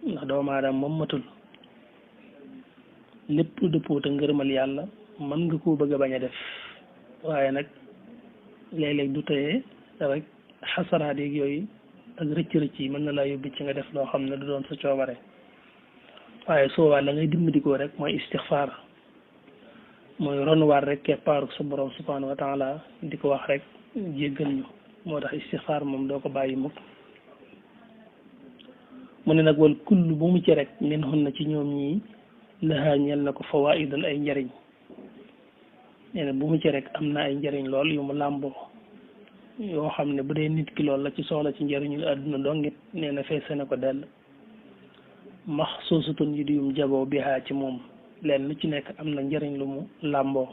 ndax doomu aadama moom matul lépp lu dëppoo te ngërëmal yàlla mën nga koo bëgg a bañ a def waaye nag léeg-léeg du teye rek xasaraat yeeg yooyu ak rëcc-rëcc yi mën na laa yóbbi ci nga def loo xam ne du doon sa coobare waaye soowaa la ngay dimbandikoo rek mooy istixfaar mooy ronuwaat rek keppaaru sa borom subhanahu wa taala di ko wax rek jéggal ñu moo tax istixfaar moom doo ko bàyyi mukk mu ne nag wal kull bu mu ci rek min hun na ci ñoom ñii lahaa ñel na ko fawaidun ay njariñ nee na bu mu ci rek am na ay njariñ lool yu mu làmboo yoo xam ne bu dee nit ki lool la ci soxla ci njariñu àdduna dongit nee na feese na ko dell max soosutun yi diyum jaboo bihaa ci moom leen lu ci nekk am na njariñ lu mu làmboo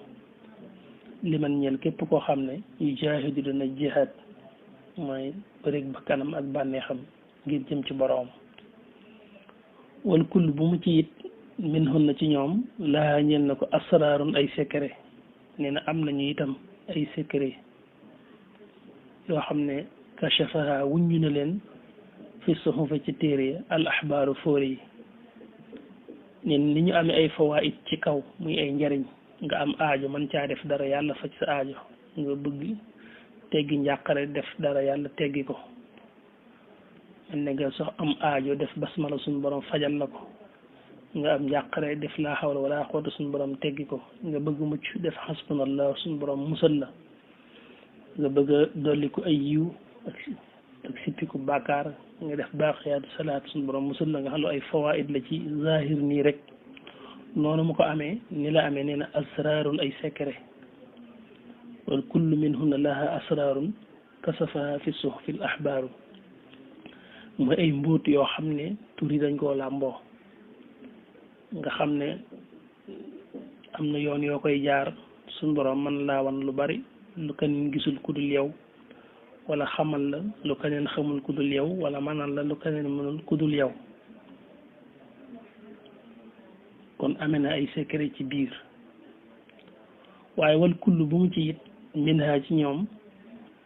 li man ñeel képp koo xam ne yu jaahidu dana jihaad mooy bërig ba kanam ak bànneexam ngir jëm ci boroom wal kull bu mu ci it min hun na ci ñoom laa ñeel na ko asraarun ay secret nee na am nañu itam ay secret yoo xam ne kashafaha wuññu na leen fi suhufa ci téere al axbaaru fóore yi nen ni ñu amee ay fawaid ci kaw muy ay njariñ nga am aajo man caa def dara yàlla faj sa aajo nga bëgg teggi njàqare def dara yàlla teggi ko man ne nga sox am aajo def basmala suñu borom fajal la ko nga am njàqare def laa xawla wala quwwata suñu borom teggi ko nga bëgg mucc def xasbunallah suñu borom musal la nga bëgg a dolli ko ay yiw ak sippiku bàkkaar nga def baaqiyaatu salaat suñu borom musal la nga xam ne ay fawaid la ci zahir nii rek noonu mu ko amee ni la amee nee na asraarun ay secret wal kullu minhunna laha asraarun kasafaha fi suhfi al axbaaru mooy ay mbóot yoo xam ne tur yi dañ koo làmboo nga xam ne am na yoon yoo koy jaar suñu borom mën laa wan lu bari lu keneen gisul ku dul yow wala xamal la lu keneen xamul ku dul yow wala mënal la lu keneen mënul ku dul yow kon amee na ay secret ci biir waaye wal kull bu mu ci it minha ci ñoom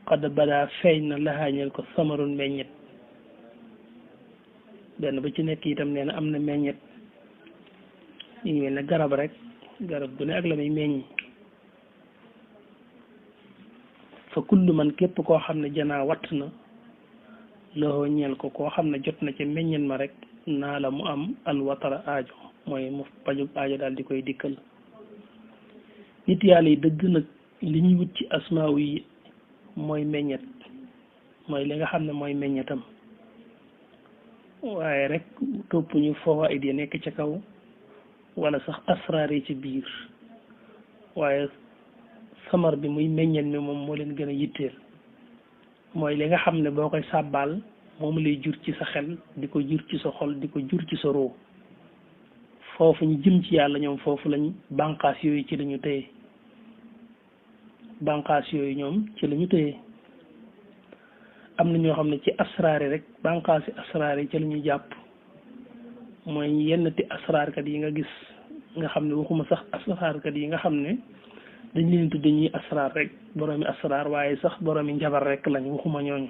xad badaa feeñ na laxaañeel ko samarun meññet benn ba ci nekk itam nee na am na meññet ñu ngi mel ne garab rek garab bu ne ak la muy meññi fa kullu man képp koo xam ne janaa watt na loxo ñeel ko koo xam ne jot na ca meññet ma rek naa la mu am alwatara aajo mooy mu pajub aajo daal di koy dikkal nit yàlla yi dëgg nag li ñuy wut ci asmaaw yi mooy meññet mooy li nga xam ne mooy meññetam waaye rek topp ñu fawaid yi nekk ca kaw wala sax asraar yi ci biir waaye samar bi muy meññet mi moom moo leen gën a yitteel mooy li nga xam ne boo koy sàbbaal moom lay jur ci sa xel di ko jur ci sa xol di ko jur ci sa roo foofu ñu jëm ci yàlla ñoom foofu lañ bànqaas yooyu ci lañu téye bànqaas yooyu ñoom ci lañu téye am na ñoo xam ne ci asraar yi rek bànqaasi asraar yi ci la ñu jàpp mooy yennati asraarkat yi nga gis nga xam ne waxuma sax asraarkat yi nga xam ne dañ leen tudde ñuy asraar rek boroomi asraar waaye sax boroomi njabar rek lañ waxuma ñooñu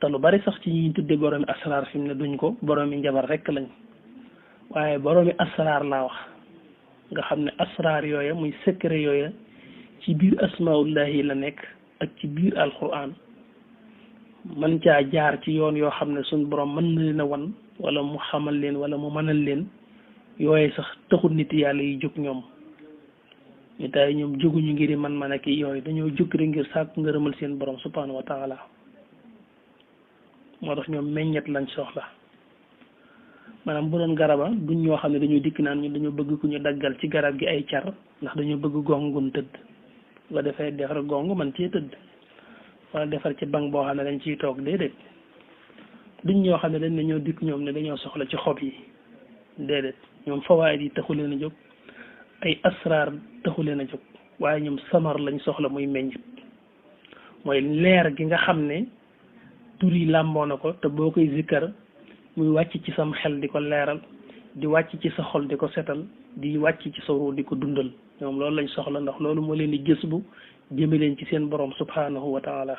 te lu bari sax ci ñuy tudde boroomi asraar fi mu ne duñ ko boroomi njabar rek lañ waaye boroomi asraar laa wax nga xam ne asraar yooya muy secret yooya ci biir asmaullahi la nekk ak ci biir alquran man caa jaar ci yoon yoo xam ne suñ borom mën na leen a wan wala mu xamal leen wala mu mënal leen yooye sax taxul nit yàlla yi jóg ñoom ñu tay ñoom jóguñu ngir man ak yooyu dañoo jóg rek ngir sàkk ngërëmal seen borom subhanahu wa taala moo tax ñoom meññet lañ soxla maanaam bu doon garaba duñ ñoo xam ne dañoo dikk naan ñu dañoo bëgg ku ñu daggal ci garab gi ay car ndax dañoo bëgg gongun tëdd nga defee defar gong man cee tëdd wala defar ci bank boo xam ne dañ ciy toog déedéet duñ ñoo xam ne dañ ne ñoo dikk ñoom ne dañoo soxla ci xob yi déedéet ñoom fawaayid yi taxu leen a jóg ay asraar taxu leen a jóg waaye ñoom samar lañ soxla muy meññit mooy leer gi nga xam ne tur yi làmboo na ko te boo koy zikkar muy wàcc ci sam xel di ko leeral di wàcc ci sa xol di ko setal di wàcc ci sa ruu di ko dundal ñoom loolu lañ soxla ndax loolu moo leen di gës bu jëme leen ci seen borom subhanahu wa taala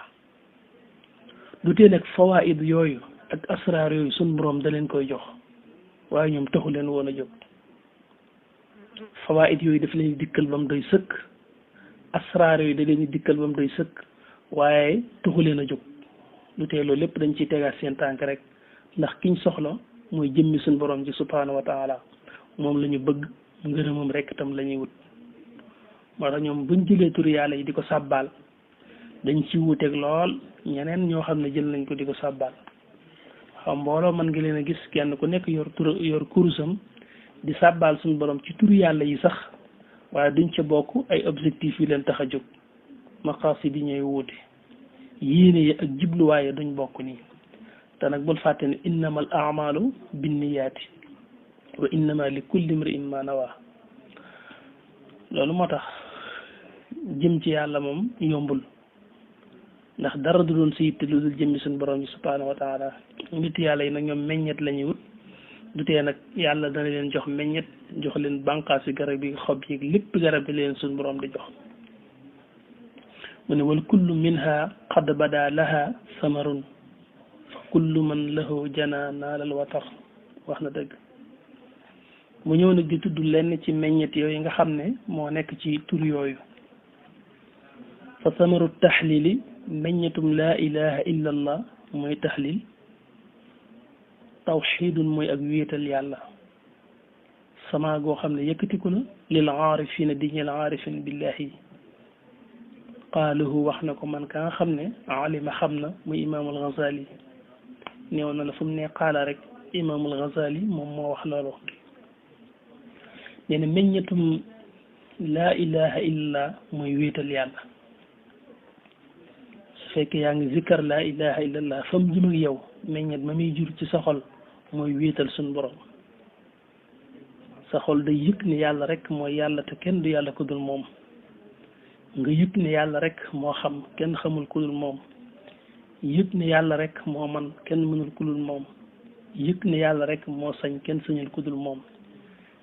du tee nag fawaid yooyu ak asraar yooyu suñ borom da leen koy jox waaye ñoom taxu leen woon a jóg fawaid yooyu daf leen dikkal ba mu doy sëkk asraar yooyu da leen di dikkal ba mu doy sëkk waaye taxu leen a jóg lu tee loolu lépp dañ ciy tegaat seen tànk rek ndax kiñ soxla mooy jëmmi suñ borom ji subhaanahu wa taala moom la ñu bëgg ngërëmam rek itam la ñuy wut moo tax ñoom buñ jëlee turu yàlla yi di ko sàbbaal dañ ci wuuteeg lool ñeneen ñoo xam ne jël nañ ko di ko sàbbaal xam mbooloo mën nga leen a gis kenn ku nekk yor kurusam di sàbbaal suñu borom ci turu yàlla yi sax waaye duñ ca bokk ay objectif yu leen tax a jóg maqasid yi ñooy wuute yéene yi ak jubluwaaye duñ bokk nii te nag bul fàtte ne innama al amalu binniyaati wa innama li kulli imri'in ma nawa loolu moo tax jëm ci yàlla moom yombul ndax dara du doon si yitte lu dul jëmmi suñu borom bi subhaanahu wa taala nit yàlla yi nag ñoom meññet la ñuy wut du tee nag yàlla dana leen jox meññet jox leen bànqaas yi garab yi xob yi lépp garab bi leen suñu borom di jox mu ne wal kullu minha qad bada laha samarun fa kullu man lahu jana naalal watar wax na dëgg mu ñëw nag di tudd lenn ci meññet yooyu nga xam ne moo nekk ci tur yooyu fa samaru taxlili meññetum laa ilaha illa allah mooy taxlil tawxidun mooy ak wéetal yàlla sama goo xam ne yëkkatiku na lil aarifina di ñel aarifin billahi qaaluhu wax na ko man ka nga xam ne alima xam na muy imaamul Ghazali néew na la fu mu ne qaala rek imaamul Ghazali moom moo wax loolu nee na meññetum laa ilaha illallah mooy wéetal yàlla su fekkee yaa ngi zikkar laa ilaha illallah fa mu jëm ak yow meññet ma muy jur ci sa xol mooy wéetal suñu borom sa xol day yëg ne yàlla rek mooy yàlla te kenn du yàlla ku dul moom nga yëg ne yàlla rek moo xam kenn xamul ku dul moom yëg ne yàlla rek moo man kenn mënul ku dul moom yëg ne yàlla rek moo sañ kenn sañul ku dul moom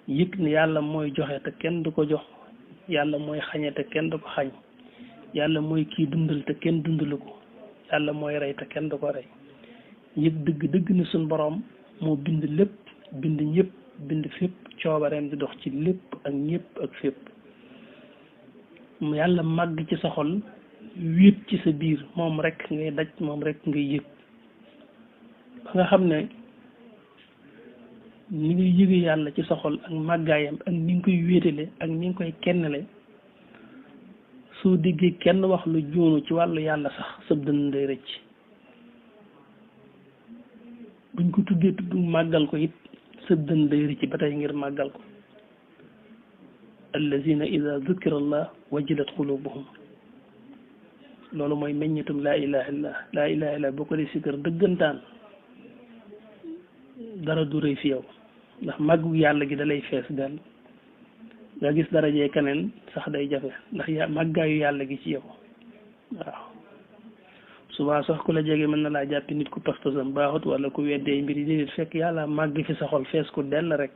yëg ne yàlla mooy joxe te kenn du ko jox yàlla mooy xañe te kenn du ko xañ yàlla mooy kii dundal te kenn dundalu ko yàlla mooy rey te kenn du ko rey yëg dëgg ne suñ borom moo bind lépp bind ñëpp bind fépp coobareem di dox ci lépp ak ñëpp ak fépp yàlla màgg ci sa xol wéet ci sa biir moom rek ngay daj moom rek ngay yëg ba nga xam ne ni ngay yëge yàlla ci sa xol ak màggaayam ak ni nga koy wéetale ak ni nga koy kennale soo déggee kenn wax lu joonu ci wàllu yàlla sax sab dënn day rëcc buñ ko tuddee tudd màggal ko it sab dënn day rëcc ba tey ngir màggal ko allazina ida zukira allah wajilat qulubuhum loolu mooy meññitum laa ilaha illallah laa ilaha illallah boo ko dee sikkar dëggantaan dara du rëy fi yow ndax màggu yàlla gi da lay fees dell nga gis darajee keneen sax day jafe ndax màggaayu yàlla gi ci yow waaw souvent sax ku la jege mën na laa jàppi nit ku pas-pasam baaxut wala ku weddee mbir yi déedéet fekk yàlla màgg fi sa xol fees ko dell rek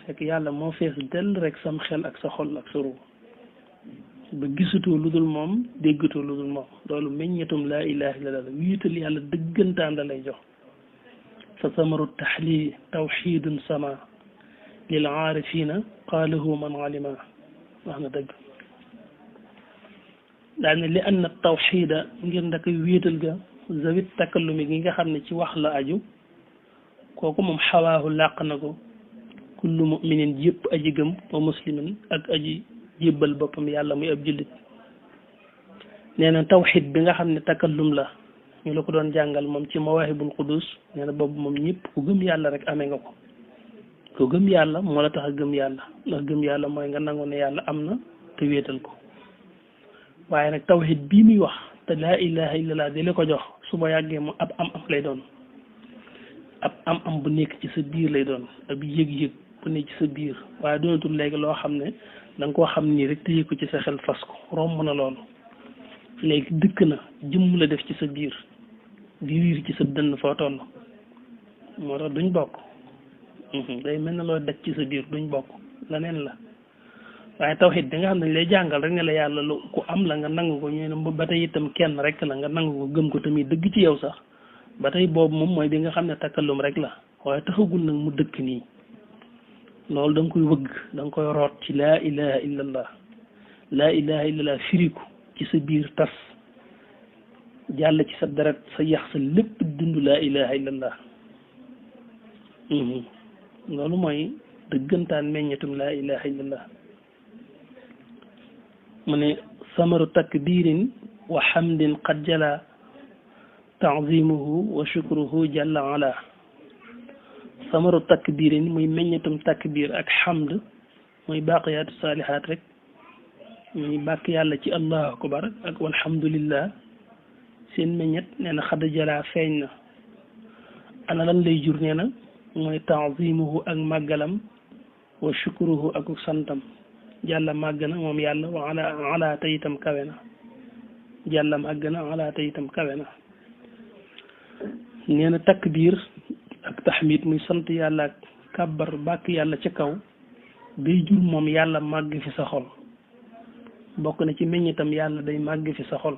fekk yàlla moo fees dell rek sam xel ak sa xol ak sa ruu ba gisatoo lu dul moom déggatoo lu dul moom loolu meññetum laa ilaha illallah wiital yàlla dëggantaan la lay jox fa samaru taxlili tawxidun sama lil aarifina qaalahu man alima wax na dëgg daal ne li anna tawxida ngir ndaka wéetal ga zawit takallumi gi nga xam ne ci wax la aju kooku moom xawaahu làq na ko kullu muminin yëpp aji gëm wa muslimin ak aji jébbal boppam yàlla muy ab jullit nee na tawxid bi nga xam ne takallum la ñu la ko doon jàngal moom ci mawaahibul qudus nee na boobu moom ñëpp ku gëm yàlla rek amee nga ko ku gëm yàlla moo la tax a gëm yàlla ndax gëm yàlla mooy nga nangu ne yàlla am na te wéetal ko waaye nag tawxid bii muy wax te laa ilaha illallah di la ko jox su ma yàggee mu ab am lay doon ab am bu nekk ci sa biir lay doon ab yëg-yëg bu nekk ci sa biir waaye doonatul léegi loo xam ne da nga koo xam nii rek téye ko ci sa xel fas ko romb na loolu léegi dëkk na jëmm la def ci sa biir di wiir ci sa dënn foo toll moo tax duñ bokk day mel na loo daj ci sa biir duñ bokk leneen la waaye tawhid da nga xam ne lay jàngal rek ne la yàlla lu ku am la nga nangu ko ñu ne ba tey itam kenn rek la nga nangu ko gëm ko tamit dëgg ci yow sax ba tey boobu moom mooy bi nga xam ne takallum rek la waaye taxagul nag mu dëkk nii loolu da nga koy wëgg da nga koy root ci laa ilaha illallah laa ilaha illallah firiku ci sa biir tas jàll ci sa deret sa yax sa lépp dund laa ilaha illallah loolu mooy dëggantaan meññetum laa ilaha illallah mu ne samaru takbirin wa hamdin qad jala ta'zimuhu wa shukruhu jalla ala samaru takbirin muy meññetum takbir ak hamd muy baaqiyaatu saalihaat rek muy bàkk yàlla ci allahu akbar ak walhamdulillah seen meññet nee na xad jala feeñ na ana lan lay jur nee na mooy ta'zimuhu ak màggalam wa shukruhu ak santam jàlla màgg na moom yàlla wa ala te itam kawe na jàlla màgg na ala te itam kawe na nee na takbir ak taxmid muy sant yàlla ak kàbbar bàkk yàlla ca kaw day jur moom yàlla màgg fi sa xol bokk na ci meññitam yàlla day màgg fi sa xol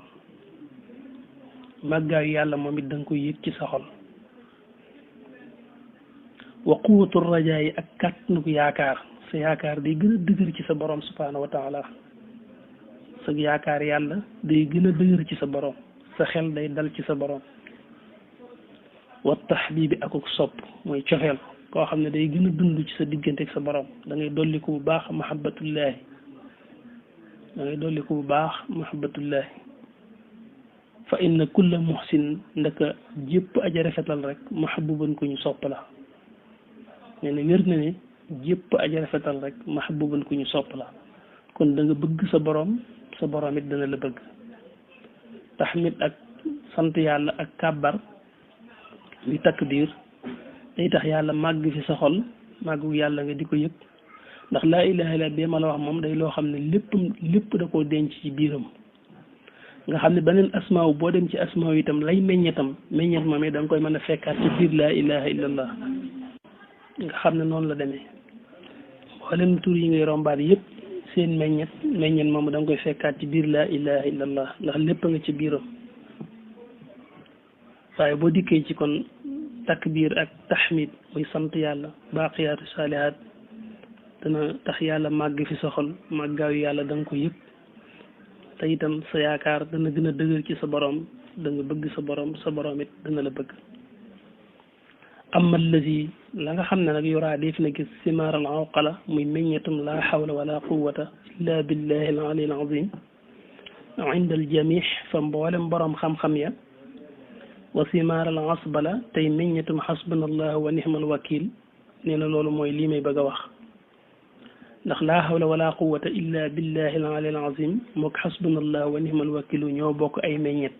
màggaayu yàlla moom it da nga koy yëg ci sa xol wa quwwatu rajaa yi ak kàttanu yaakaar sa yaakaar day gën a dëgër ci sa borom subhaanahu wa taala sa yaakaar yàlla day gën a dëgër ci sa borom sa xel day dal ci sa borom wa tahbibi akuk sopp mooy cofeel koo xam ne day gën a dund ci sa diggante ak sa borom da ngay dolli ko bu baax mahabbatullahi da ngay dolli ko bu baax mahabbatullahi fa inna kulla muhsin ndaka jépp aja rafetal rek mahbuban ko ñu sopp la nee na wér na ne jépp aja rafetal rek mahbuban ku ñu sopp la kon da nga bëgg sa borom it dana la bëgg taxmid ak sant yàlla ak kàbbar li takbir day tax yàlla màgg fi sa xol màggu yàlla nga di ko yëg ndax laa ilaha illa bi ma la wax moom day loo xam ne lépp da koo denc ci biiram nga xam ne beneen asmaaw boo dem ci asmaaw itam lay meññet moom it da nga koy mën a fekkaat ci biir laa ilaha illallah nga xam ne noonu la demee mboolem tur yi ngay rombaat yëpp seen meññet moom da nga koy fekkaat ci biir laa ilaha illallah ndax lépp nga ci biiram waaye boo dikkee ci kon takbir ak taxmid muy sant yàlla baaqiyaatu saalihaat dana tax yàlla màgg fi sa xol màggaayu yàlla da nga ko yëg te itam sa yaakaar dana gën a dëgër ci sa borom da nga bëgg sa borom it dana la bëgg amma allazi la nga xam ne nag yoraa def na gis simaaral awqala muy meññetum laa xawla wala quwwata illa billahi al ali al azim inda al jamih fa mboolem borom xam-xam ya wa simaaral asbala tey meññetum xasbunallah wa nihmal wakil nee na loolu mooy lii may bëgg a wax ndax laa hawla wala quwwata illa billahi al ali al azim mook xasbunallah wa nihmal wakilu ñoo bokk ay meññet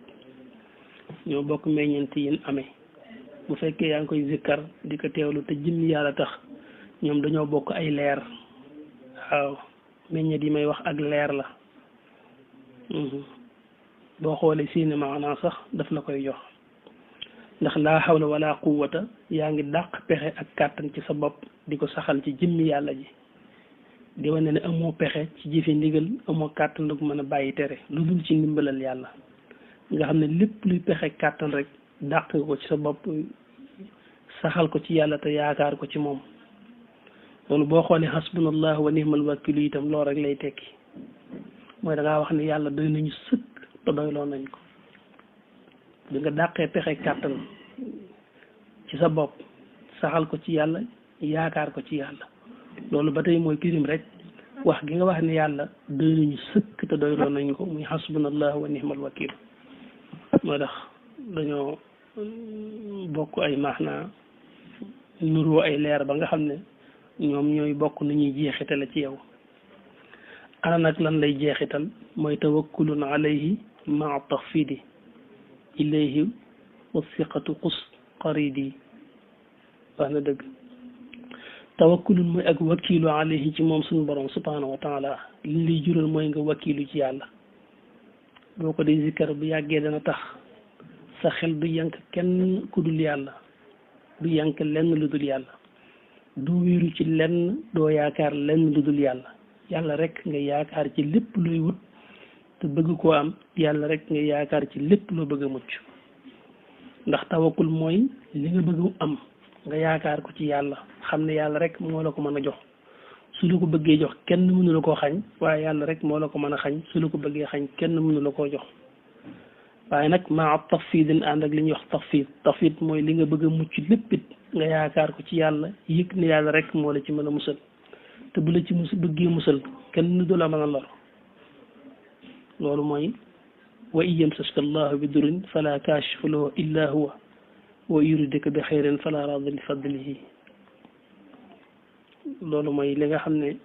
ñoo bokk meññent yin amee bu fekkee yaa ngi koy zikkar di ko teewlu te jëmmi yàlla tax ñoom dañoo bokk ay leer waaw meññet yi may wax ak leer la boo xoolee seeni maanaa sax daf la koy jox ndax laa hawla wala quwwata yaa ngi dàq pexe ak kàttan ci sa bopp di ko saxal ci jëmmi yàlla ji di wane ne amoo pexe ci jëfe ndigal amoo kàttan du ko mën a bàyyi tere lu dul ci ndimbalal yàlla nga xam ne lépp luy pexe kàttan rek dàq nga ko ci sa bopp saxal ko ci yàlla te yaakaar ko ci moom loolu boo xoolee hasbunallah wa nihmal wakilu itam loolu rek lay tekki mooy da ngaa wax ne yàlla doy nañu sëkk te doyloo nañ ko bi nga dàqee pexe kàttan ci sa bopp saxal ko ci yàlla yaakaar ko ci yàlla loolu ba tey mooy kirim rek wax gi nga wax ne yàlla doy nañu sëkk te doyloo nañ ko muy hasbunallah wa nihmal wakil moo tax dañoo bokk ay maanaa nuroo ay leer ba nga xam ne ñoom ñooy bokk nu ñuy jeexitale ci yow ana nag lan lay jeexital mooy tawakkulun alayhi maa taxfidi ilayhi wa siqatu qus qaridi wax na dëgg tawakkulun mooy ak wakilu alayhi ci moom suñu borom subhanahu wa taala li lay jural mooy nga wakilu ci yàlla boo ko dee zikkar bu yàggee dana tax sa xel du yank kenn ku dul yàlla du yank lenn lu dul yàlla du wéeru ci lenn doo yaakaar lenn lu dul yàlla yàlla rek nga yaakaar ci lépp looy wut te bëgg koo am yàlla rek nga yaakaar ci lépp loo bëgg a mucc ndax tawakkul mooy li nga bëgg am nga yaakaar ko ci yàlla xam ne yàlla rek moo la ko mën a jox su la ko bëggee jox kenn mënu la koo xañ waaye yàlla rek moo la ko mën a xañ su la ko bëggee xañ kenn mënu la koo jox waaye nag maa tafidin ànd ak li ñuy wax tafid mooy li nga bëgg a mucc léppit nga yaakaar ko ci yàlla yëg ne yàlla rek moo la ci mën a musal te bu la ci bëggee musal kenn du la mën a lor loolu mooy wa in yamsaska allahu bi durin fala kaashifa lahu illa huwa wa yuridika bi xayrin fala raada li fadlihi loolu mooy li nga xam ne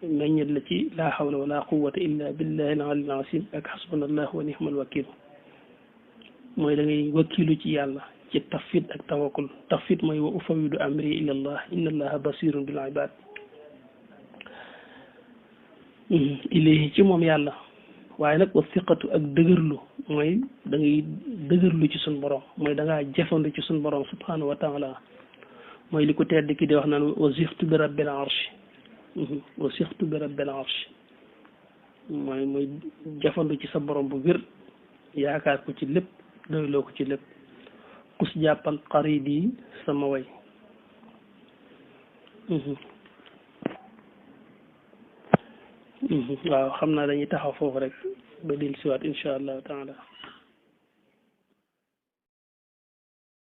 meññet la ci laa hawla wala quwwata illa billahi al-ali al-azim ak hasbunallahu wa ni'mal wakil mooy da ngay wakkilu ci yàlla ci tafid ak tawakkul tafid mooy wa ufawidu amri ila allah inna allaha basirun bil ibad ilayhi ci moom yàlla waaye nag wa siqatu ak dëgërlu mooy da ngay dëgërlu ci suñ borom mooy da ngaa jafandu ci suñ borom subhanahu wa taala mooy li ko tedd ki di wax naan wa sixtu bi rabbil arsh wa sixtu bi rabbil arsh mooy jafandu ci sa borom bu wér yaakaar ko ci lépp doyloo ko ci lépp kus jàppal xarit yi sama way waaw xam naa dañuy taxaw foofu rek ba dil siwaat insha allahu taala